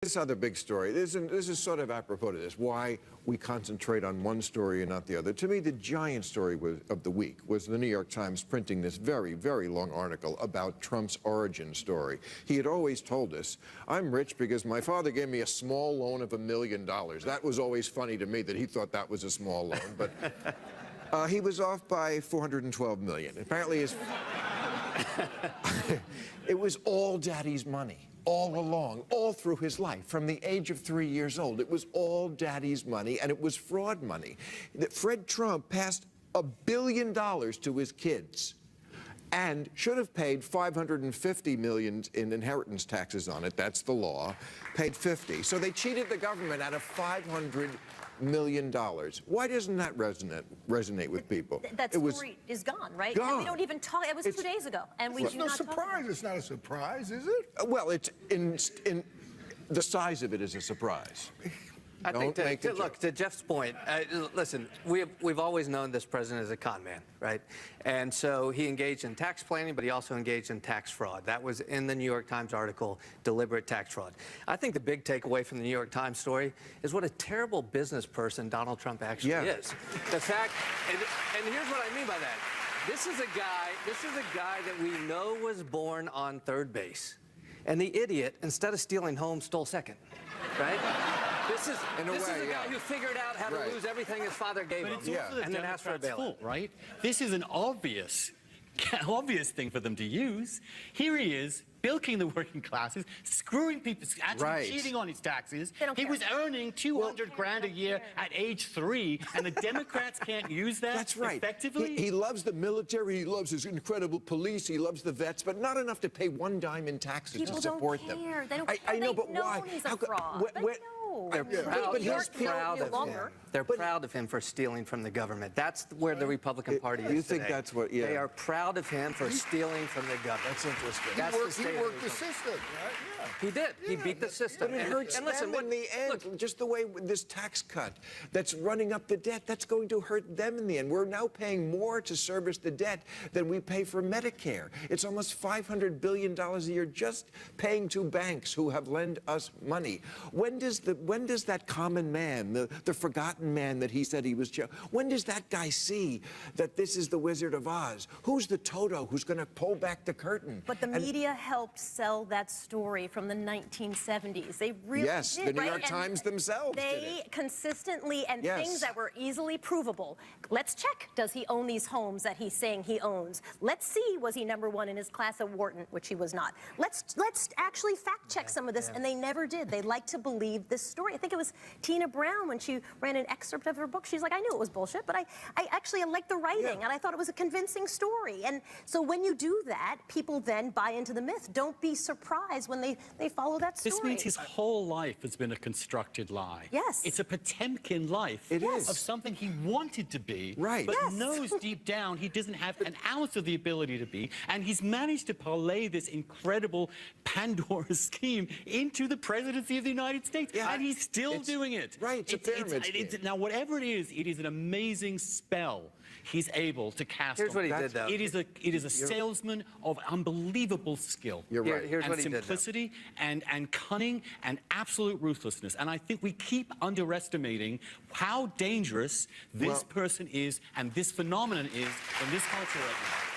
This other big story, this is sort of apropos to this, why we concentrate on one story and not the other. To me, the giant story of the week was the New York Times printing this very, very long article about Trump's origin story. He had always told us, I'm rich because my father gave me a small loan of $1 million. That was always funny to me that he thought that was a small loan, but he was off by $412 million. Apparently, it was all Daddy's money. All along, all through his life, from the age of 3 years old. It was all Daddy's money, and it was fraud money. That Fred Trump passed $1 billion to his kids and should have paid $550 million in inheritance taxes on it. That's the law. Paid 50. So they cheated the government out of $500 million. Why doesn't that resonate with people? That story is gone, right? Gone. And we don't even talk. It was 2 days ago, and we do not talk about it. It's not a surprise, is it? Well, it's in the size of it is a surprise. I think, look, to Jeff's point, listen, we've always known this president is a con man, right? And so he engaged in tax planning, but he also engaged in tax fraud. That was in the New York Times article, deliberate tax fraud. I think the big takeaway from the New York Times story is what a terrible business person Donald Trump actually is. The fact, and here's what I mean by that. This is a guy that we know was born on third base. And the idiot, instead of stealing home, stole second, right? This is a guy who figured out how to lose everything his father gave him, and then asked for a bailout. Right? This is an obvious thing for them to use. Here he is, bilking the working classes, screwing people, actually cheating on his taxes. He was earning 200 grand a year at age 3, and the Democrats can't use that effectively? He loves the military, he loves his incredible police, he loves the vets, but not enough to pay 1 dime in taxes to support them. People don't care. They don't care. I know, but why? He's a fraud. They're proud, They're proud of him for stealing from the government. That's where the Republican Party is You think today. that's what, They are proud of him for stealing from the government. That's interesting. He worked the system, right? He did. He beat the system. But it hurts them in the end. Just the way this tax cut that's running up the debt, that's going to hurt them in the end. We're now paying more to service the debt than we pay for Medicare. It's almost $500 billion a year just paying to banks who have lent us money. When does that common man, the forgotten man that he said he was, when does that guy see that this is the Wizard of Oz? Who's the Toto who's going to pull back the curtain? But the media helped sell that story from the 1970s. They really did, the New York Times themselves They consistently, and things that were easily provable. Let's check, does he own these homes that he's saying he owns? Let's see, was he #1 in his class at Wharton, which he was not. Let's actually fact check some of this, and they never did. They like to believe this story. I think it was Tina Brown when she ran an excerpt of her book. She's like, I knew it was bullshit, but I actually liked the writing, and I thought it was a convincing story. And so when you do that, people then buy into the myth. Don't be surprised when they follow that story. This means his whole life has been a constructed lie. Yes. It's a Potemkin life of something he wanted to be, but knows deep down he doesn't have an ounce of the ability to be, and he's managed to parlay this incredible Pandora scheme into the presidency of the United States, and he's still doing it. It's a pyramid scheme. Now, whatever it is an amazing spell he's able to cast. Here's what he did, though. It is a salesman of unbelievable skill. You're right. Here's what he did, simplicity and cunning and absolute ruthlessness. And I think we keep underestimating how dangerous this person is and this phenomenon is in this culture right now.